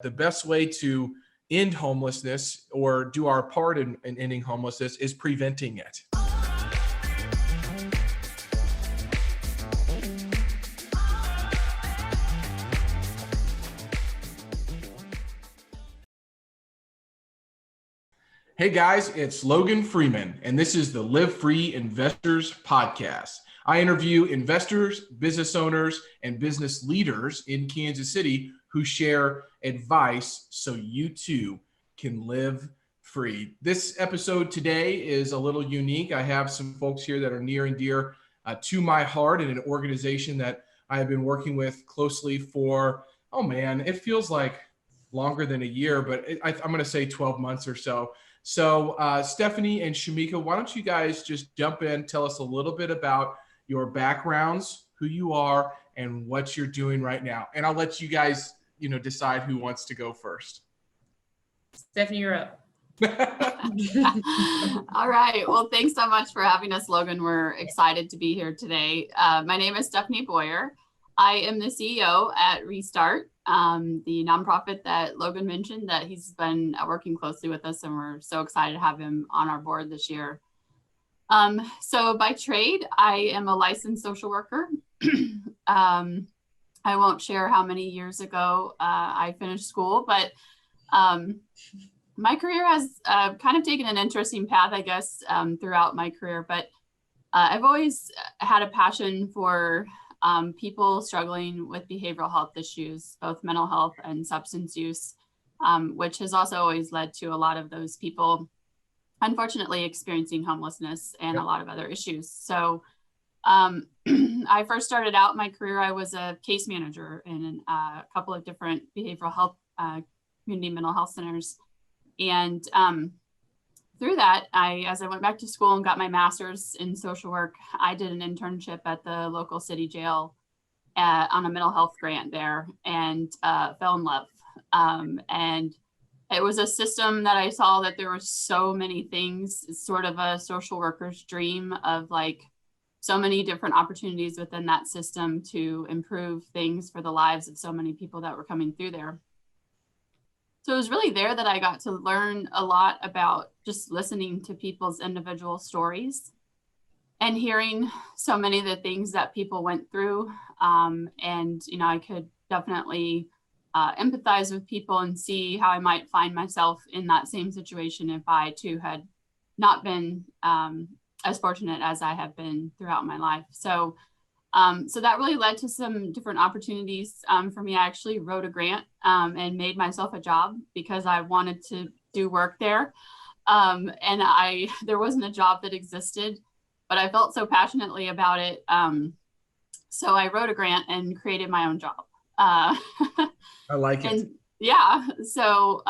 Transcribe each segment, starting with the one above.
the best way to end homelessness or do our part in ending homelessness is preventing it. Hey guys, it's Logan Freeman, and this is the LiveFree Investors Podcast. I interview investors, business owners, and business leaders in Kansas City who share advice so you too can live free. This episode today is a little unique. I have some folks here that are near and dear to my heart in an organization that I have been working with closely for, it feels like longer than a year, but I'm going to say 12 months or so. So Stephanie and Shamika, why don't you guys just jump in, tell us a little bit about your backgrounds, who you are, and what you're doing right now. And I'll let you guys, decide who wants to go first. Stephanie, you're up. All right. Well, thanks so much for having us, Logan. We're excited to be here today. My name is Stephanie Boyer. I am the CEO at reStart, the nonprofit that Logan mentioned that he's been working closely with us, and we're so excited to have him on our board this year. So by trade, I am a licensed social worker. I won't share how many years ago I finished school, but my career has kind of taken an interesting path, I guess, throughout my career. But I've always had a passion for people struggling with behavioral health issues, both mental health and substance use, which has also always led to a lot of those people, unfortunately, experiencing homelessness and a lot of other issues. So I first started out my career, I was a case manager in a couple of different behavioral health community mental health centers. And through that, as I went back to school and got my master's in social work, I did an internship at the local city jail on a mental health grant there, and fell in love. And it was a system that I saw that there were so many things. It's sort of a social worker's dream of like so many different opportunities within that system to improve things for the lives of so many people that were coming through there. So it was really there that I got to learn a lot about just listening to people's individual stories and hearing so many of the things that people went through. And, I could definitely empathize with people and see how I might find myself in that same situation if I too had not been as fortunate as I have been throughout my life. So that really led to some different opportunities for me. I actually wrote a grant and made myself a job because I wanted to do work there. And there wasn't a job that existed, but I felt so passionately about it. So I wrote a grant and created my own job. I like it. And yeah. So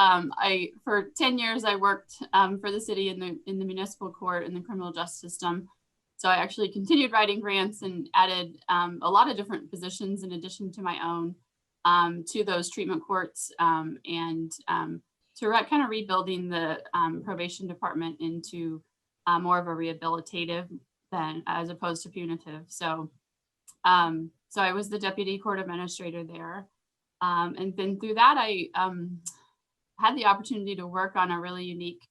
for 10 years, I worked for the city in the municipal court in the criminal justice system. So I actually continued writing grants and added a lot of different positions in addition to my own to those treatment courts and to kind of rebuilding the probation department into more of a rehabilitative than as opposed to punitive. So I was the deputy court administrator there. And then through that, I had the opportunity to work on a really unique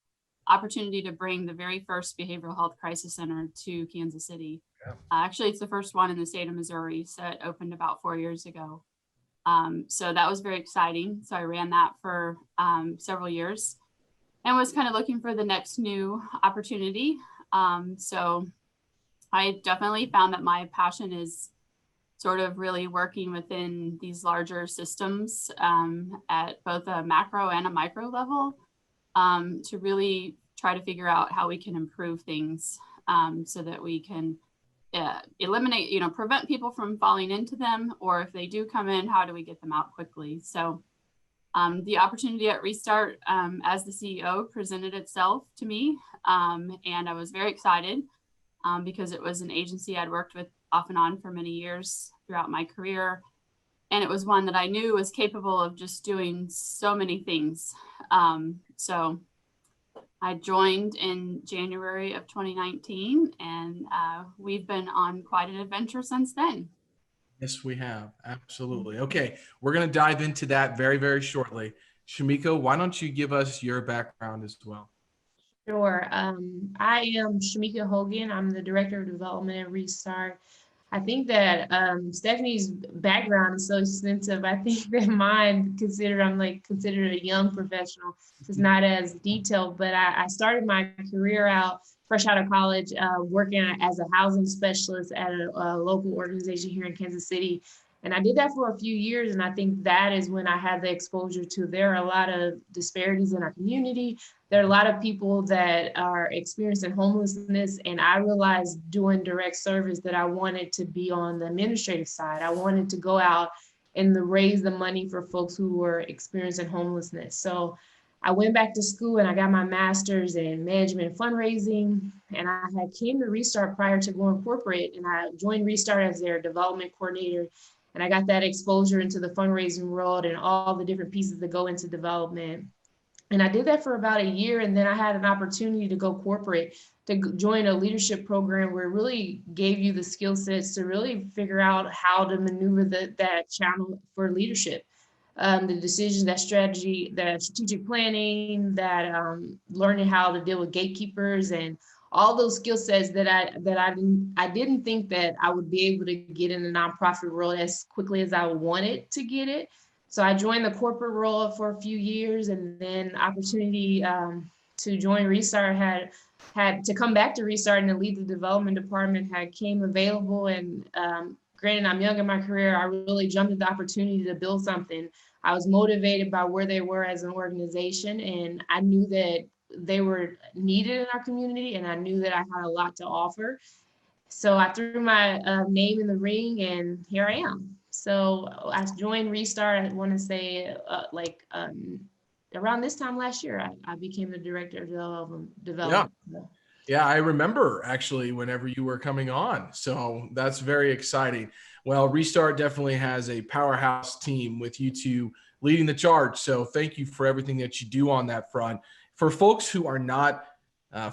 opportunity to bring the very first behavioral health crisis center to Kansas City. Yeah. Actually, it's the first one in the state of Missouri. So it opened about 4 years ago. So that was very exciting. So I ran that for several years and was kind of looking for the next new opportunity. So I definitely found that my passion is sort of really working within these larger systems at both a macro and a micro level. To really try to figure out how we can improve things so that we can eliminate, prevent people from falling into them, or if they do come in, how do we get them out quickly? So the opportunity at reStart as the CEO presented itself to me, and I was very excited because it was an agency I'd worked with off and on for many years throughout my career. And it was one that I knew was capable of just doing so many things. So I joined in January of 2019, and we've been on quite an adventure since then. Yes, we have. Absolutely. Okay. We're going to dive into that very, very shortly. Shamika, why don't you give us your background as well? Sure. I am Shamika Hogan. I'm the Director of Development at reStart. I think that Stephanie's background is so extensive. I think that mine, I'm like considered a young professional. It's not as detailed, but I started my career out fresh out of college, working as a housing specialist at a local organization here in Kansas City. And I did that for a few years. And I think that is when I had the exposure to there are a lot of disparities in our community. There are a lot of people that are experiencing homelessness, and I realized doing direct service that I wanted to be on the administrative side. I wanted to go out and raise the money for folks who were experiencing homelessness. So I went back to school and I got my master's in management and fundraising, and I had came to reStart prior to going corporate, and I joined reStart as their development coordinator. And I got that exposure into the fundraising world and all the different pieces that go into development. And I did that for about a year. And then I had an opportunity to go corporate, to join a leadership program where it really gave you the skill sets to really figure out how to maneuver that channel for leadership. The decisions, that strategy, that strategic planning, that learning how to deal with gatekeepers and all those skill sets that I didn't think that I would be able to get in the nonprofit world as quickly as I wanted to get it. So I joined the corporate role for a few years, and then opportunity to join reStart had to come back to reStart and to lead the development department had came available. And granted, I'm young in my career, I really jumped at the opportunity to build something. I was motivated by where they were as an organization, and I knew that they were needed in our community, and I knew that I had a lot to offer. So I threw my name in the ring, and here I am. So I joined reStart, I want to say around this time last year, I became the director of development. Yeah, I remember actually whenever you were coming on. So that's very exciting. Well, reStart definitely has a powerhouse team with you two leading the charge. So thank you for everything that you do on that front. For folks who are not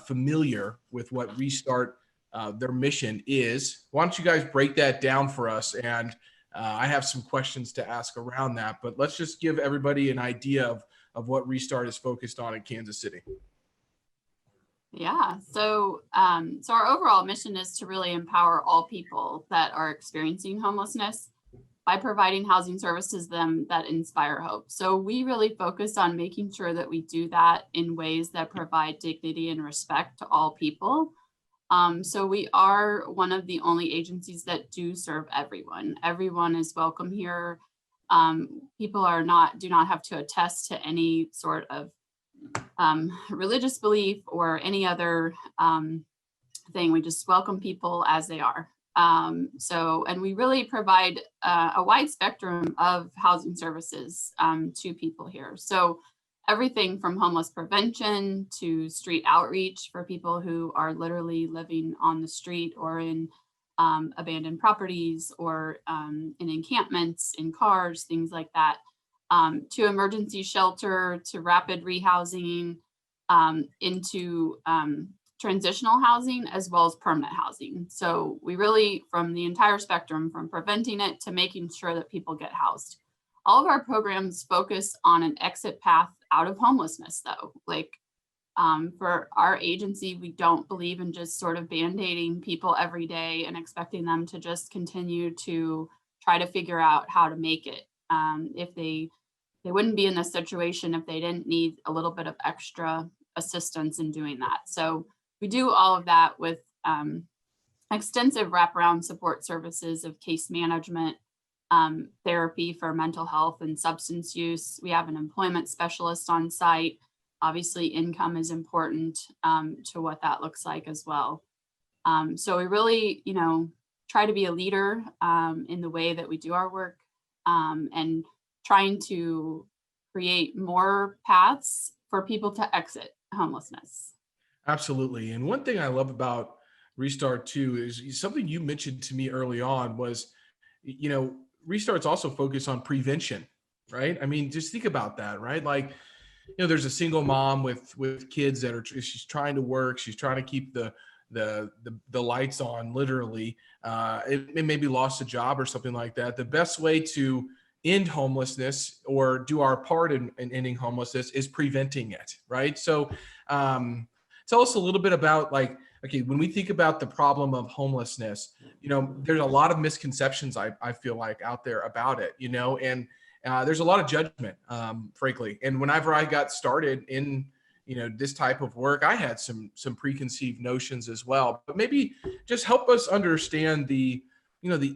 familiar with what reStart, their mission is, why don't you guys break that down for us? And I have some questions to ask around that, but let's just give everybody an idea of what reStart is focused on in Kansas City. Yeah, so our overall mission is to really empower all people that are experiencing homelessness by providing housing services them that inspire hope. So we really focus on making sure that we do that in ways that provide dignity and respect to all people. So we are one of the only agencies that do serve everyone. Everyone is welcome here. People do not have to attest to any sort of religious belief or any other thing. We just welcome people as they are. And we really provide a wide spectrum of housing services to people here. So everything from homeless prevention to street outreach for people who are literally living on the street or in abandoned properties or in encampments, in cars, things like that, to emergency shelter, to rapid rehousing, into transitional housing, as well as permanent housing. So we really, from the entire spectrum, from preventing it to making sure that people get housed. All of our programs focus on an exit path out of homelessness, though. For our agency, we don't believe in just sort of band-aiding people every day and expecting them to just continue to try to figure out how to make it. If they wouldn't be in this situation if they didn't need a little bit of extra assistance in doing that. So we do all of that with extensive wraparound support services of case management, therapy for mental health and substance use. We have an employment specialist on site. Obviously, income is important to what that looks like as well. So we really, try to be a leader in the way that we do our work, and trying to create more paths for people to exit homelessness. Absolutely. And one thing I love about reStart too is something you mentioned to me early on was, reStart's also focused on prevention, right? I mean, just think about that, right? Like, there's a single mom with kids that she's trying to work. She's trying to keep the lights on, literally. It maybe lost a job or something like that. The best way to end homelessness or do our part in ending homelessness is preventing it, right? So tell us a little bit about, like, okay, when we think about the problem of homelessness, there's a lot of misconceptions I feel like out there about it, and there's a lot of judgment, frankly. And whenever I got started in, this type of work, I had some preconceived notions as well. But maybe just help us understand the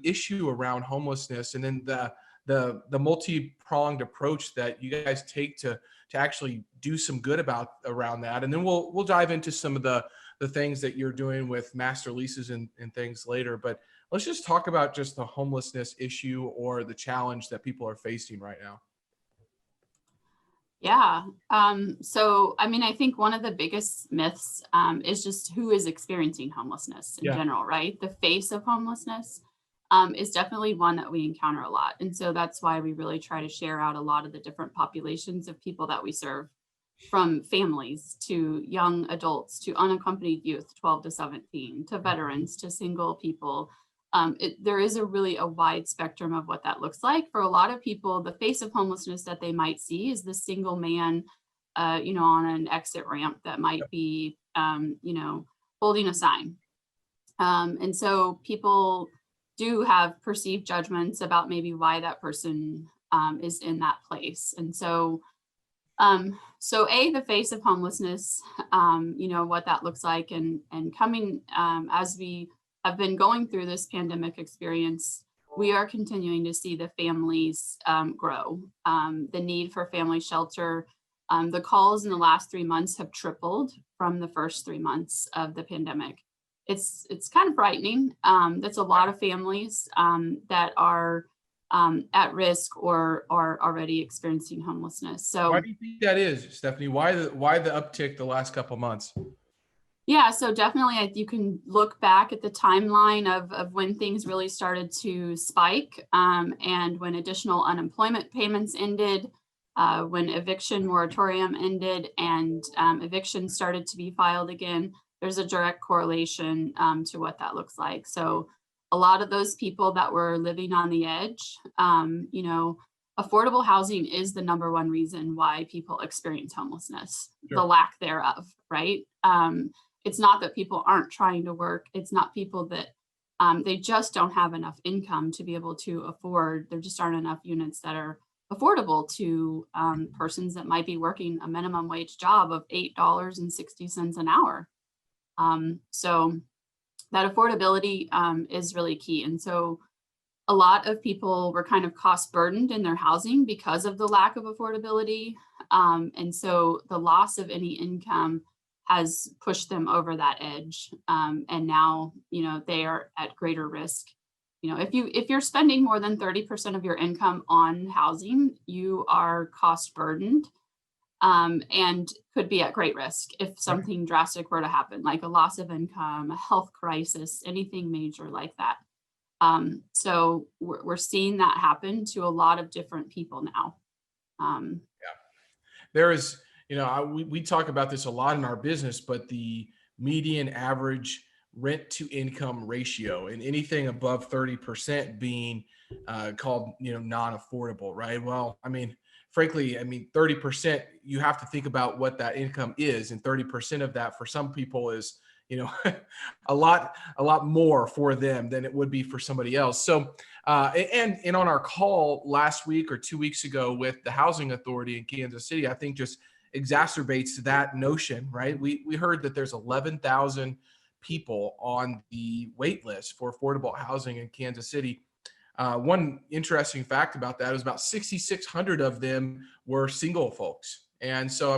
issue around homelessness, and then the multi-pronged approach that you guys take to actually do some good around that. And then we'll dive into some of the things that you're doing with master leases and things later. But let's just talk about just the homelessness issue or the challenge that people are facing right now. Yeah. So, I mean, I think one of the biggest myths is just who is experiencing homelessness in general, right? The face of homelessness is definitely one that we encounter a lot. And so that's why we really try to share out a lot of the different populations of people that we serve, from families to young adults to unaccompanied youth, 12 to 17, to veterans, to single people. There is a wide spectrum of what that looks like. For a lot of people, the face of homelessness that they might see is the single man, on an exit ramp that might be, holding a sign. And so people do have perceived judgments about maybe why that person is in that place. And so, the face of homelessness, what that looks like, and coming as we have been going through this pandemic experience, we are continuing to see the families grow. The need for family shelter, the calls in the last 3 months have tripled from the first 3 months of the pandemic. It's kind of frightening. That's a lot of families that are at risk or are already experiencing homelessness. So why do you think that is, Stephanie? Why the uptick the last couple of months? Yeah, so definitely you can look back at the timeline of when things really started to spike, and when additional unemployment payments ended, when eviction moratorium ended, and evictions started to be filed again. There's a direct correlation to what that looks like. So a lot of those people that were living on the edge, affordable housing is the number one reason why people experience homelessness, the lack thereof, right? It's not that people aren't trying to work. It's not people that they just don't have enough income to be able to afford. There just aren't enough units that are affordable to persons that might be working a minimum wage job of $8.60 an hour. So that affordability is really key. And so a lot of people were kind of cost burdened in their housing because of the lack of affordability. And so the loss of any income has pushed them over that edge. And now, they are at greater risk. If you're spending more than 30% of your income on housing, you are cost burdened, and could be at great risk if something drastic were to happen, like a loss of income, a health crisis, anything major like that. So we're seeing that happen to a lot of different people now. There is, we talk about this a lot in our business, but the median average rent to income ratio, and anything above 30% being called, non-affordable, right? Well, frankly, 30%, you have to think about what that income is. And 30% of that for some people is, a lot more for them than it would be for somebody else. So, and on our call last week or 2 weeks ago with the Housing Authority in Kansas City, I think just exacerbates that notion, right? We heard that there's 11,000 people on the wait list for affordable housing in Kansas City. One interesting fact about that is about 6,600 of them were single folks. And so,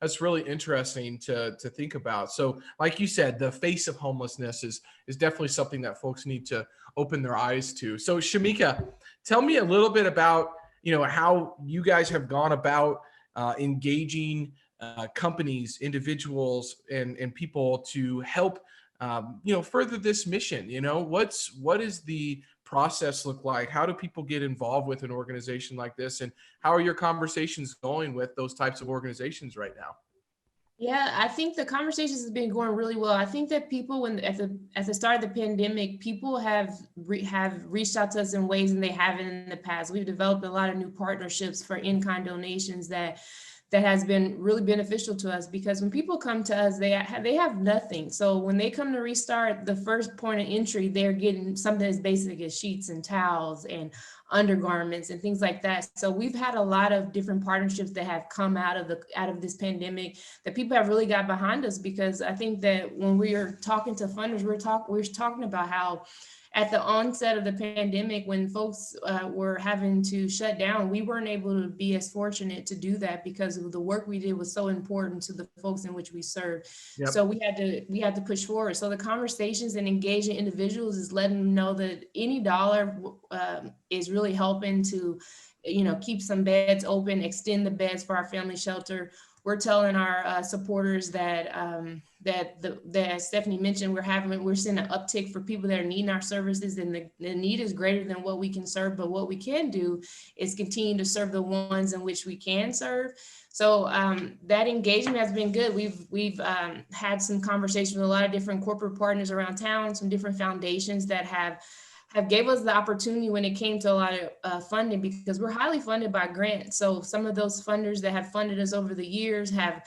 that's really interesting to think about. So like you said, the face of homelessness is definitely something that folks need to open their eyes to. So Shamika, tell me a little bit about, how you guys have gone about engaging companies, individuals, and people to help, further this mission. What is the process look like? How do people get involved with an organization like this? And how are your conversations going with those types of organizations right now? Yeah, I think the conversations have been going really well. I think that people, when at the start of the pandemic, people have reached out to us in ways than they haven't in the past. We've developed a lot of new partnerships for in-kind donations that has been really beneficial to us, because when people come to us, they have nothing. So when they come to reStart, the first point of entry, they're getting something as basic as sheets and towels and undergarments and things like that. So we've had a lot of different partnerships that have come out of this pandemic that people have really got behind us, because I think that when we are talking to funders, we're talking about how at the onset of the pandemic, when folks were having to shut down, we weren't able to be as fortunate to do that because of the work we did was so important to the folks in which we serve. Yep. So we had to push forward. So the conversations and engaging individuals is letting them know that any dollar is really helping to, keep some beds open, extend the beds for our family shelter. We're telling our supporters that as Stephanie mentioned, we're seeing an uptick for people that are needing our services, and the need is greater than what we can serve. But what we can do is continue to serve the ones in which we can serve. So that engagement has been good. We've had some conversations with a lot of different corporate partners around town, some different foundations that have gave us the opportunity when it came to a lot of funding, because we're highly funded by grants. So some of those funders that have funded us over the years have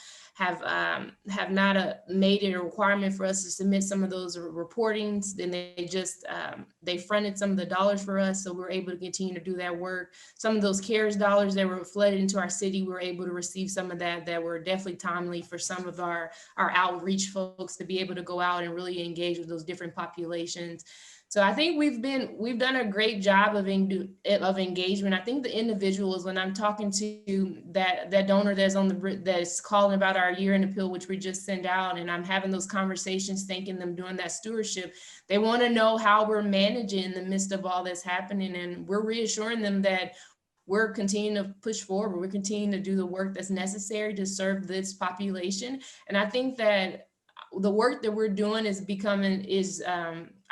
not made it a requirement for us to submit some of those reportings. Then they fronted some of the dollars for us, so we're able to continue to do that work. Some of those CARES dollars that were flooded into our city, we're able to receive some of that were definitely timely for some of our outreach folks to be able to go out and really engage with those different populations. So I think we've done a great job of engagement. I think the individuals, when I'm talking to that donor that's calling about our year-end appeal, which we just sent out, and I'm having those conversations, thanking them doing that stewardship, they want to know how we're managing in the midst of all that's happening, and we're reassuring them that we're continuing to push forward. We're continuing to do the work that's necessary to serve this population, and I think that the work that we're doing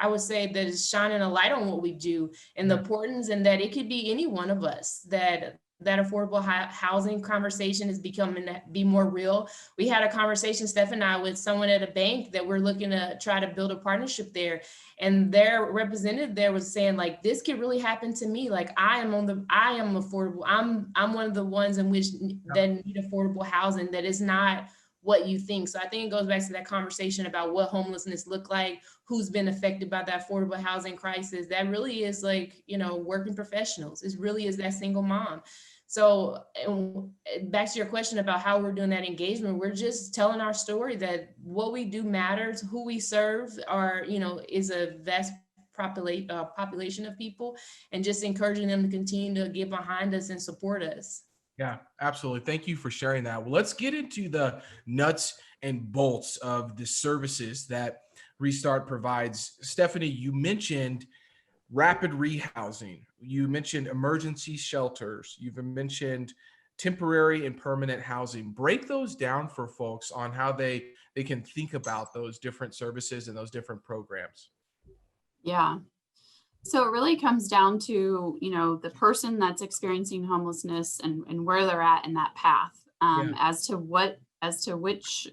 I would say that is shining a light on what we do and the importance, and that it could be any one of us, that affordable housing conversation is be more real. We had a conversation, Steph and I, with someone at a bank that we're looking to try to build a partnership there. And their representative there was saying, like, this could really happen to me. Like, I am affordable. I'm one of the ones in which that need affordable housing, that is not what you think. So I think it goes back to that conversation about what homelessness look like, who's been affected by that affordable housing crisis. That really is like, working professionals. It really is that single mom. So back to your question about how we're doing that engagement, we're just telling our story that what we do matters, who we serve is a vast population of people, and just encouraging them to continue to get behind us and support us. Yeah, absolutely. Thank you for sharing that. Well, let's get into the nuts and bolts of the services that reStart provides. Stephanie, you mentioned rapid rehousing. You mentioned emergency shelters. You've mentioned temporary and permanent housing. Break those down for folks on how they can think about those different services and those different programs. Yeah. So it really comes down to, the person that's experiencing homelessness and where they're at in that path, as to which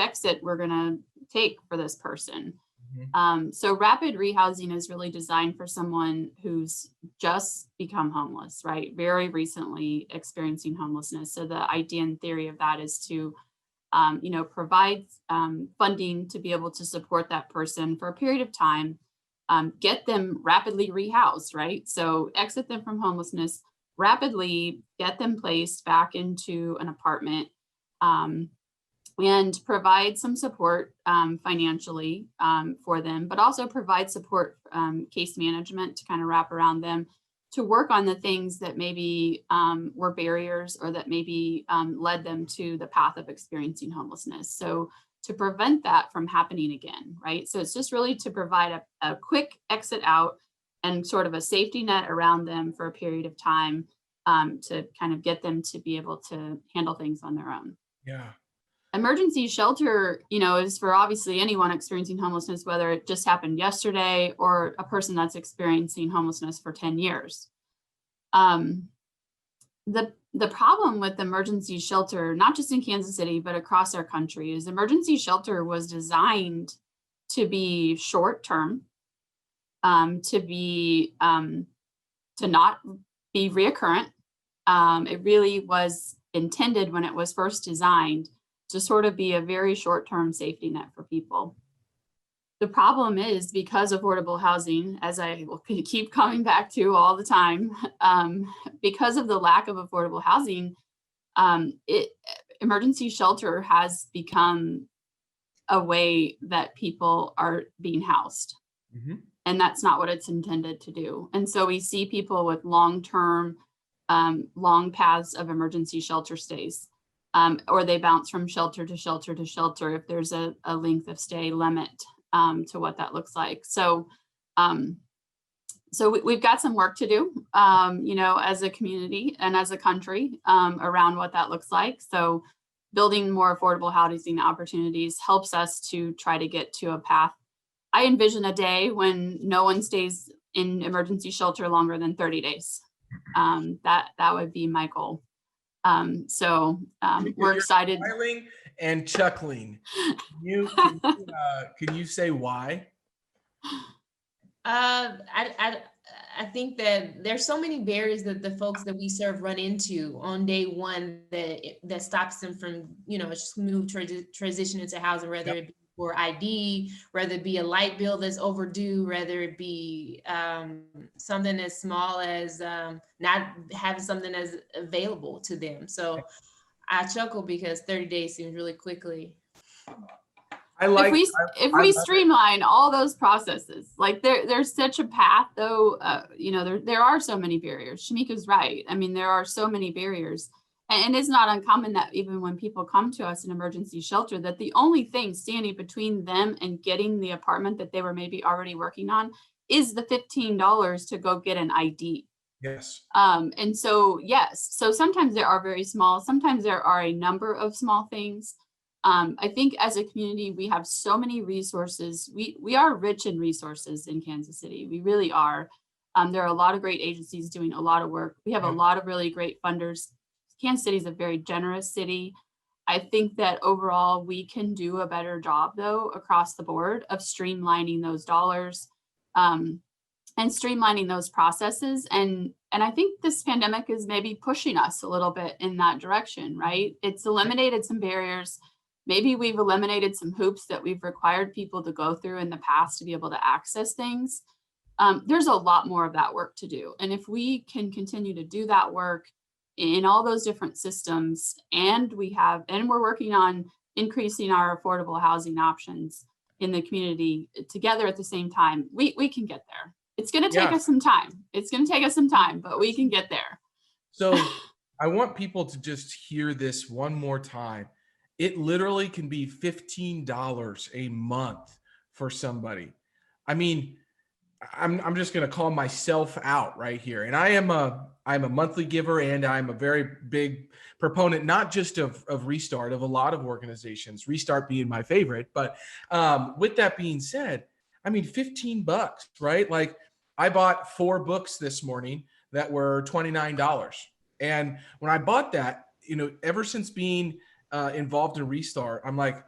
exit we're going to take for this person. Mm-hmm. So rapid rehousing is really designed for someone who's just become homeless, right? Very recently experiencing homelessness. So the idea and theory of that is to, provide funding to be able to support that person for a period of time. Get them rapidly rehoused, right? So exit them from homelessness, rapidly get them placed back into an apartment, and provide some support financially for them, but also provide support, case management to kind of wrap around them, to work on the things that maybe were barriers, or that maybe led them to the path of experiencing homelessness. So to prevent that from happening again, right? So it's just really to provide a quick exit out and sort of a safety net around them for a period of time, to kind of get them to be able to handle things on their own. Yeah. Emergency shelter, is for obviously anyone experiencing homelessness, whether it just happened yesterday or a person that's experiencing homelessness for 10 years. the problem with emergency shelter, not just in Kansas City, but across our country, is emergency shelter was designed to be short term, to not be reoccurrent. It really was intended when it was first designed to sort of be a very short-term safety net for people. The problem is, because affordable housing, as I will keep coming back to all the time, because of the lack of affordable housing, emergency shelter has become a way that people are being housed. Mm-hmm. And that's not what it's intended to do. And so we see people with long-term, long paths of emergency shelter stays, or they bounce from shelter to shelter to shelter if there's a length of stay limit to what that looks like. So, we've got some work to do, as a community and as a country around what that looks like. So building more affordable housing opportunities helps us to try to get to a path. I envision a day when no one stays in emergency shelter longer than 30 days. That would be my goal. We're excited. Smiling and chuckling. Can you say why? I think that there's so many barriers that the folks that we serve run into on day one that stops them from, a smooth transition into housing, whether it be for ID, whether it be a light bill that's overdue, whether it be something as small as not having something as available to them. So I chuckle because 30 days seems really quickly. If we streamline all those processes, like there's such a path though, there are so many barriers. Shamika's right. I mean, there are so many barriers, and it's not uncommon that even when people come to us in emergency shelter, that the only thing standing between them and getting the apartment that they were maybe already working on is the $15 to go get an ID. Yes. And so, yes, so sometimes there are very small, sometimes there are a number of small things. I think as a community, we have so many resources. We are rich in resources in Kansas City. We really are. There are a lot of great agencies doing a lot of work. We have a lot of really great funders. Kansas City is a very generous city. I think that overall we can do a better job though across the board of streamlining those dollars and streamlining those processes. And I think this pandemic is maybe pushing us a little bit in that direction, right? It's eliminated some barriers. Maybe we've eliminated some hoops that we've required people to go through in the past to be able to access things. There's a lot more of that work to do. And if we can continue to do that work in all those different systems, and we're working on increasing our affordable housing options in the community together at the same time, we can get there. It's going to take us some time. It's going to take us some time, but we can get there. So I want people to just hear this one more time. It literally can be $15 a month for somebody. I mean, I'm just going to call myself out right here. And I'm a monthly giver, and I'm a very big proponent, not just of reStart, of a lot of organizations, reStart being my favorite. But with that being said, I mean, $15, right? Like, I bought 4 books this morning that were $29. And when I bought that, ever since being involved in reStart, I'm like,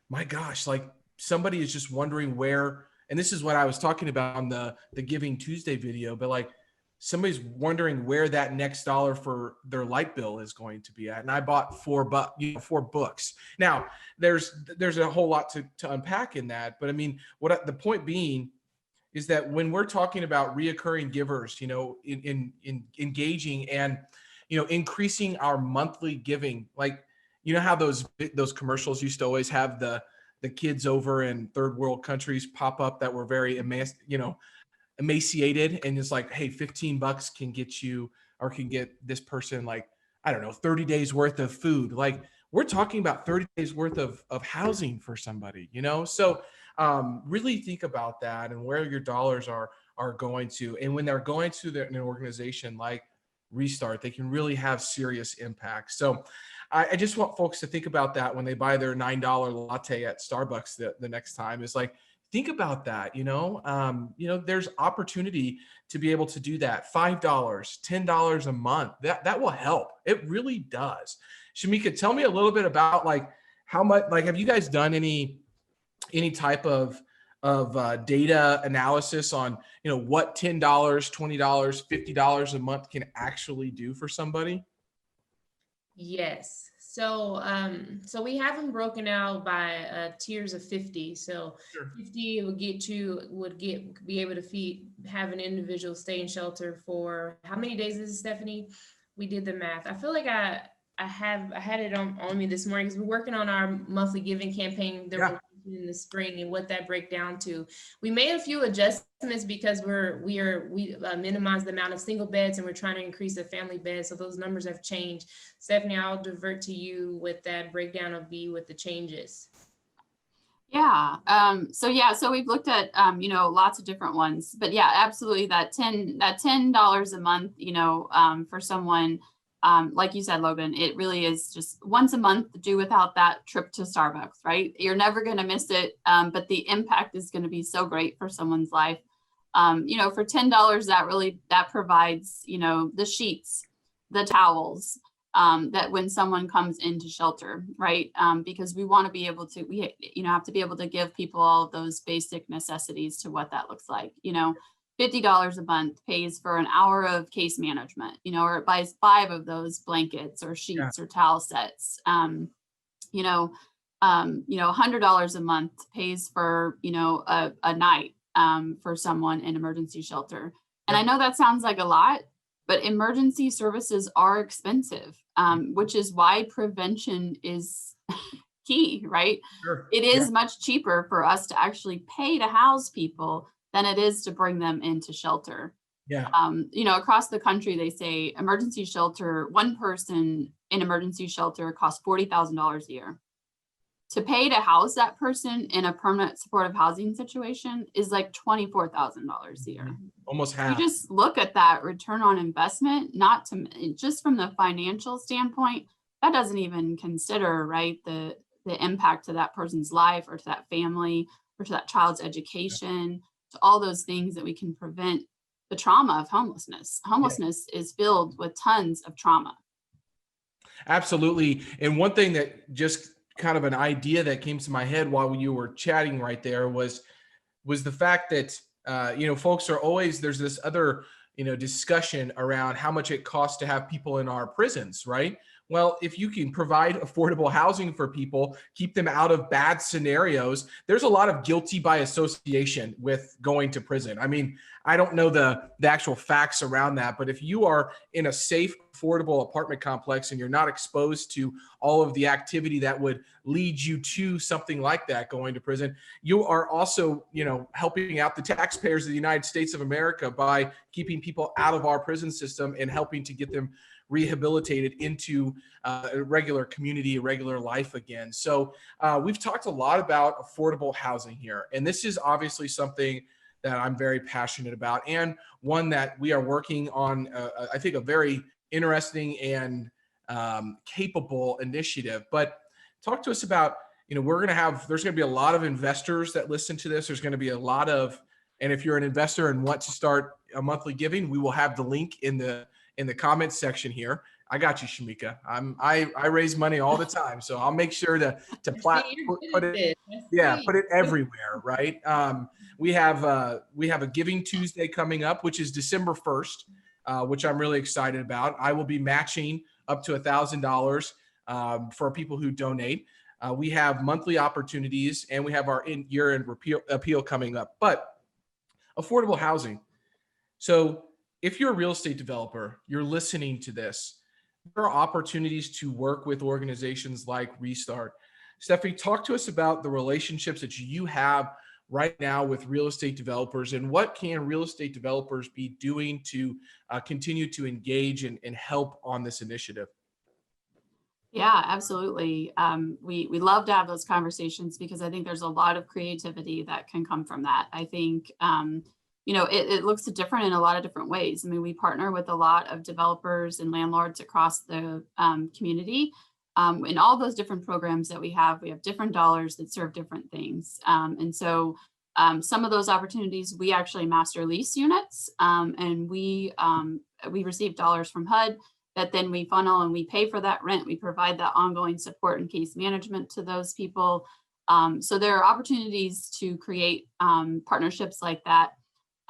my gosh, like somebody is just wondering where, and this is what I was talking about on the Giving Tuesday video, but like somebody's wondering where that next dollar for their light bill is going to be at. And I bought 4 books. Now there's a whole lot to unpack in that, but I mean, the point being is that when we're talking about reoccurring givers, in engaging and, increasing our monthly giving, like, how those commercials used to always have the kids over in third world countries pop up that were very emaciated, and it's like, hey, $15 can get you, or can get this person, like, I don't know, 30 days worth of food. Like, we're talking about 30 days worth of housing for somebody, So really think about that and where your dollars are going to. And when they're going to an organization like reStart, they can really have serious impact. So I just want folks to think about that when they buy their $9 latte at Starbucks the next time. It's like, think about that, there's opportunity to be able to do that. $5, $10 a month, that will help. It really does. Shamika, tell me a little bit about like how much, like, have you guys done any type of data analysis on, what $10, $20, $50 a month can actually do for somebody? Yes. So we have them broken out by tiers of 50. So Sure. 50 would be able to have an individual stay in shelter for how many days is it, Stephanie? We did the math. I feel like I had it on me this morning because we're working on our monthly giving campaign that we're in the spring and what that break down to. We made a few adjustments because we minimize the amount of single beds and we're trying to increase the family beds. So those numbers have changed. Stephanie, I'll divert to you with that breakdown of B with the changes. Yeah. So we've looked at, lots of different ones, but yeah, absolutely. That $10 a month, for someone, like you said, Logan, it really is just once a month, do without that trip to Starbucks, right? You're never going to miss it. But the impact is going to be so great for someone's life. For $10, that provides, the sheets, the towels, that when someone comes into shelter, right? Because we want to be able to, have to be able to give people all of those basic necessities to what that looks like, $50 a month pays for an hour of case management, or it buys 5 of those blankets or sheets or towel sets. $100 a month pays for, a night for someone in emergency shelter. And I know that sounds like a lot, but emergency services are expensive, which is why prevention is key, right? Sure. It is much cheaper for us to actually pay to house people than it is to bring them into shelter. Yeah. Across the country, they say emergency shelter, one person in emergency shelter costs $40,000 a year. To pay to house that person in a permanent supportive housing situation is like $24,000 a year. Almost half. You just look at that return on investment, just from the financial standpoint, that doesn't even consider, right, the impact to that person's life or to that family or to that child's education, to all those things that we can prevent the trauma of homelessness. Homelessness is filled with tons of trauma. Absolutely. And one thing that just kind of an idea that came to my head while you were chatting right there was the fact that, folks are always, there's this other, discussion around how much it costs to have people in our prisons, right? Well, if you can provide affordable housing for people, keep them out of bad scenarios, there's a lot of guilty by association with going to prison. I mean, I don't know the actual facts around that, but if you are in a safe, affordable apartment complex and you're not exposed to all of the activity that would lead you to something like that, going to prison, you are also, helping out the taxpayers of the United States of America by keeping people out of our prison system and helping to get them rehabilitated into a regular community, a regular life again. So we've talked a lot about affordable housing here, and this is obviously something that I'm very passionate about, and one that we are working on, I think, a very interesting and capable initiative. But talk to us about, there's going to be a lot of investors that listen to this. There's going to be a lot of, and if you're an investor and want to start a monthly giving, we will have the link in the comments section here. I got you, Shamika. I raise money all the time, so I'll make sure to put it everywhere, right? We have a Giving Tuesday coming up, which is December 1st, which I'm really excited about. I will be matching up to $1,000 for people who donate. We have monthly opportunities, and we have our year-end appeal coming up. But affordable housing. So if you're a real estate developer, you're listening to this, there are opportunities to work with organizations like reStart. Stephanie, talk to us about the relationships that you have right now with real estate developers, and what can real estate developers be doing to continue to engage and help on this initiative? Yeah, absolutely. We love to have those conversations because I think there's a lot of creativity that can come from that. I think, it looks different in a lot of different ways. I mean, we partner with a lot of developers and landlords across the community. In all those different programs that we have different dollars that serve different things. And so Some of those opportunities, we actually master lease units, and we receive dollars from HUD that then we funnel and we pay for that rent. We provide that ongoing support and case management to those people. So there are opportunities to create partnerships like that,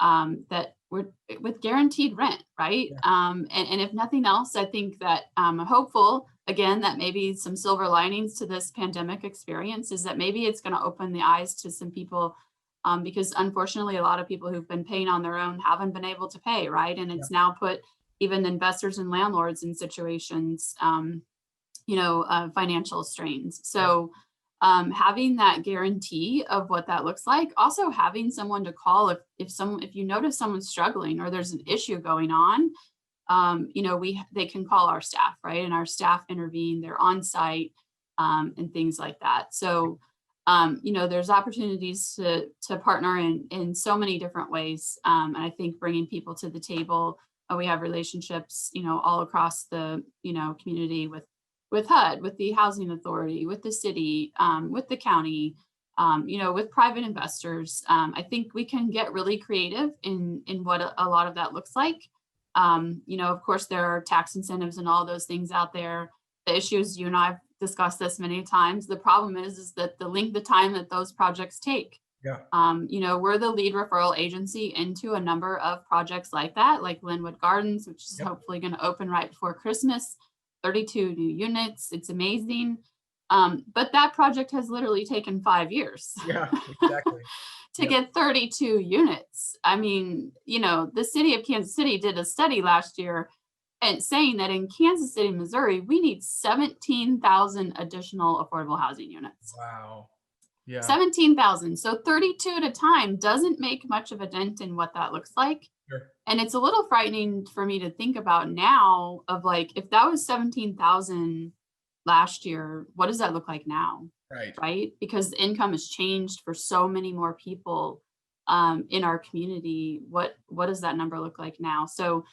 that with guaranteed rent, right? Yeah. And if nothing else, I think that I'm hopeful, again, that maybe some silver linings to this pandemic experience is that maybe it's going to open the eyes to some people, because unfortunately, a lot of people who've been paying on their own haven't been able to pay, right? And it's now put even investors and landlords in situations, financial strains. So having that guarantee of what that looks like, also having someone to call if you notice someone's struggling or there's an issue going on, they can call our staff, right? And our staff intervene, they're on site, and things like that. So there's opportunities to partner in so many different ways. And I think bringing people to the table, we have relationships, all across the, community with HUD, with the housing authority, with the city, with the county, with private investors. I think we can get really creative in what a lot of that looks like. Of course, there are tax incentives and all those things out there. The issues, you and I have discussed this many times. The problem is that the time that those projects take. Yeah. We're the lead referral agency into a number of projects like that, like Linwood Gardens, which is hopefully going to open right before Christmas, 32 new units. It's amazing. But that project has literally taken 5 years. Yeah, exactly. to get 32 units. I mean, the city of Kansas City did a study last year and saying that in Kansas City, Missouri, we need 17,000 additional affordable housing units. Wow. Yeah. 17,000. So 32 at a time doesn't make much of a dent in what that looks like. Sure. And it's a little frightening for me to think about now of like, if that was 17,000 last year, what does that look like now? Right? Because the income has changed for so many more people in our community. What does that number look like now? So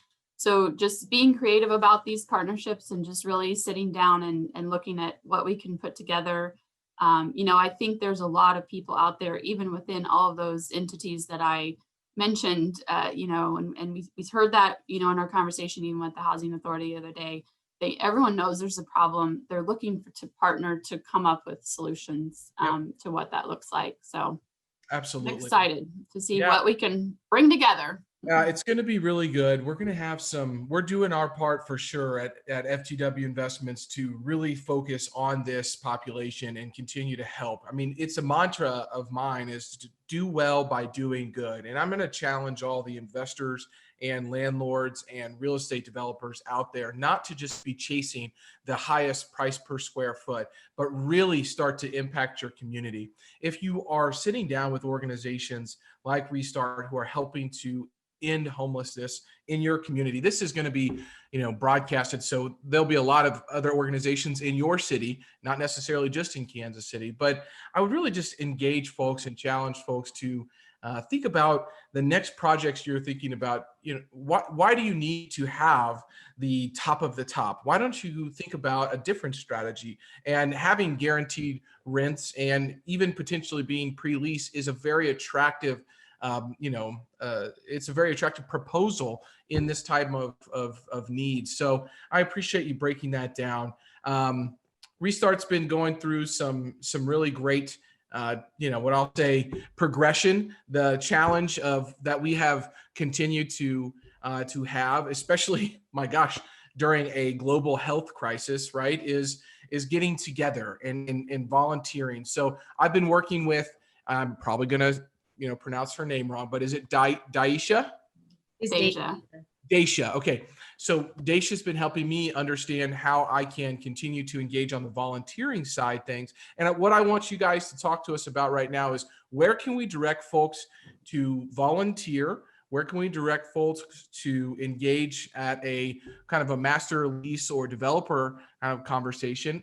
just being creative about these partnerships and just really sitting down and looking at what we can put together. I think there's a lot of people out there, even within all of those entities that I mentioned, and we heard that, in our conversation, even with the Housing Authority the other day, everyone knows there's a problem. They're looking to partner to come up with solutions to what that looks like. So absolutely, I'm excited to see what we can bring together. It's going to be really good. We're going to have we're doing our part for sure at FTW Investments to really focus on this population and continue to help. I mean, it's a mantra of mine is to do well by doing good. And I'm going to challenge all the investors and landlords and real estate developers out there not to just be chasing the highest price per square foot, but really start to impact your community. If you are sitting down with organizations like reStart who are helping to end homelessness in your community, this is going to be, broadcasted. So there'll be a lot of other organizations in your city, not necessarily just in Kansas City, but I would really just engage folks and challenge folks to think about the next projects you're thinking about. Why do you need to have the top of the top? Why don't you think about a different strategy? And having guaranteed rents and even potentially being pre-lease is a very attractive it's a very attractive proposal in this type of need. So I appreciate you breaking that down. reStart's been going through some really great, what I'll say, progression. The challenge of that we have continued to have, especially, my gosh, during a global health crisis, right, is getting together and volunteering. So I've been working with, I'm probably going to, pronounce her name wrong, but is it Daisha? Daisha. Okay. So Daisha's been helping me understand how I can continue to engage on the volunteering side things. And what I want you guys to talk to us about right now is where can we direct folks to volunteer? Where can we direct folks to engage at a kind of a master lease or developer kind of conversation?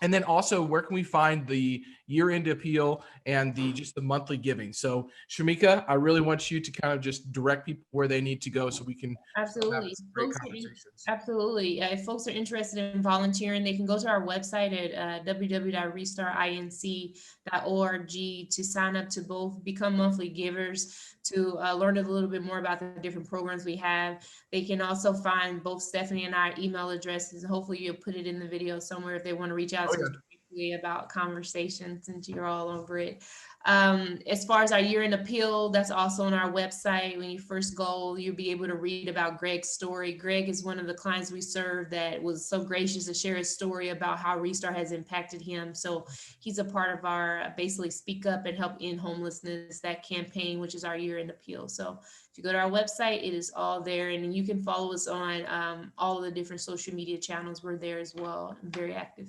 And then also, where can we find the year-end appeal and just the monthly giving? So Shamika, I really want you to kind of just direct people where they need to go so we can have Absolutely. some great conversations. Absolutely. If folks are interested in volunteering, they can go to our website at www.restartinc.org to sign up to both become monthly givers, to learn a little bit more about the different programs we have. They can also find both Stephanie and our email addresses. Hopefully you'll put it in the video somewhere if they want to reach out to us briefly about conversations, since you're all over it. As far as our year-end appeal, that's also on our website. When you first go, you'll be able to read about Greg's story. Greg is one of the clients we serve that was so gracious to share his story about how reStart has impacted him. So he's a part of our basically Speak Up and Help End Homelessness, that campaign, which is our year-end appeal. So if you go to our website, it is all there, and you can follow us on all of the different social media channels. We're there as well. I'm very active.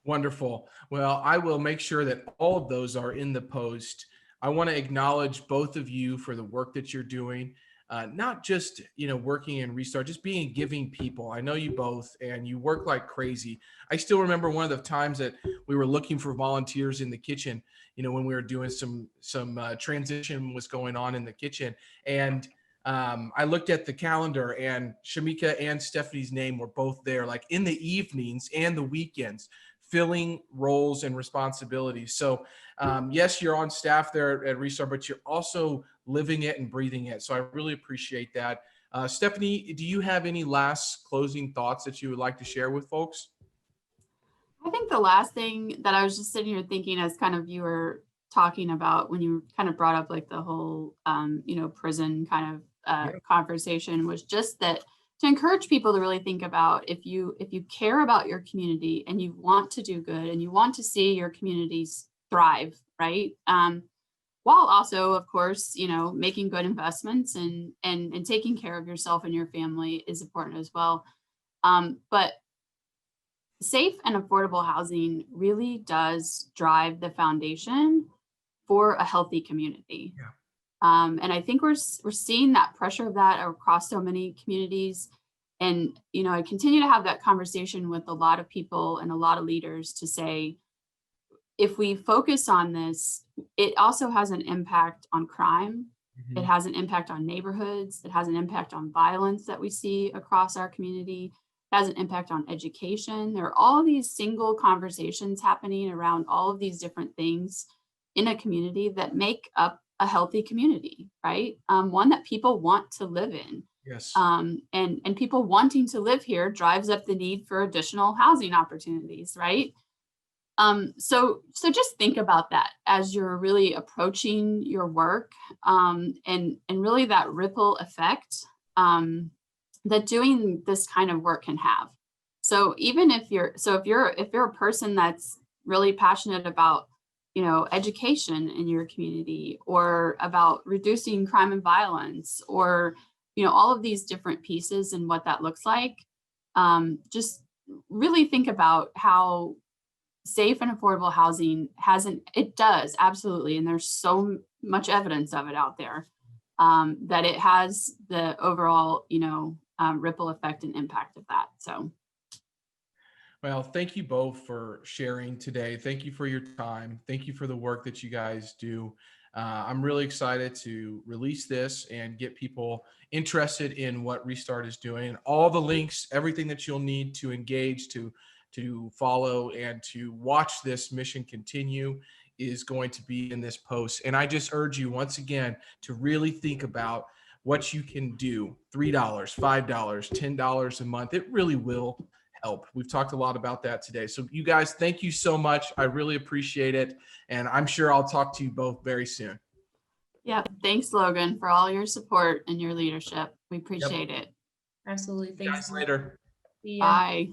Wonderful. Well, I will make sure that all of those are in the post. I want to acknowledge both of you for the work that you're doing, not just, working in reStart, just being giving people. I know you both, and you work like crazy. I still remember one of the times that we were looking for volunteers in the kitchen, when we were doing some transition was going on in the kitchen. And I looked at the calendar, and Shamika and Stephanie's name were both there, like in the evenings and the weekends, filling roles and responsibilities. So yes, you're on staff there at reStart, but you're also living it and breathing it. So I really appreciate that. Stephanie, do you have any last closing thoughts that you would like to share with folks? I think the last thing that I was just sitting here thinking as kind of you were talking about when you kind of brought up like the whole, prison kind of conversation was just that to encourage people to really think about if you care about your community and you want to do good and you want to see your communities thrive, right? While also, of course, making good investments and taking care of yourself and your family is important as well. But safe and affordable housing really does drive the foundation for a healthy community. Yeah. And I think we're seeing that pressure of that across so many communities. And, I continue to have that conversation with a lot of people and a lot of leaders to say, if we focus on this, it also has an impact on crime. Mm-hmm. It has an impact on neighborhoods. It has an impact on violence that we see across our community. It has an impact on education. There are all these single conversations happening around all of these different things in a community that make up a healthy community, right? One that people want to live in. Yes. And people wanting to live here drives up the need for additional housing opportunities, right? So just think about that as you're really approaching your work, and really that ripple effect that doing this kind of work can have. So even if you're a person that's really passionate about education in your community, or about reducing crime and violence, or all of these different pieces and what that looks like, just really think about how safe and affordable housing it does, absolutely, and there's so much evidence of it out there, that it has the overall ripple effect and impact of that. So well, thank you both for sharing today. Thank you for your time. Thank you for the work that you guys do. I'm really excited to release this and get people interested in what reStart is doing. All the links, everything that you'll need to engage, to follow, and to watch this mission continue is going to be in this post. And I just urge you once again to really think about what you can do. $3, $5, $10 a month. It really will help. We've talked a lot about that today. So you guys, thank you so much. I really appreciate it. And I'm sure I'll talk to you both very soon. Yeah. Thanks, Logan, for all your support and your leadership. We appreciate it. Absolutely. See you guys later. See ya. Bye.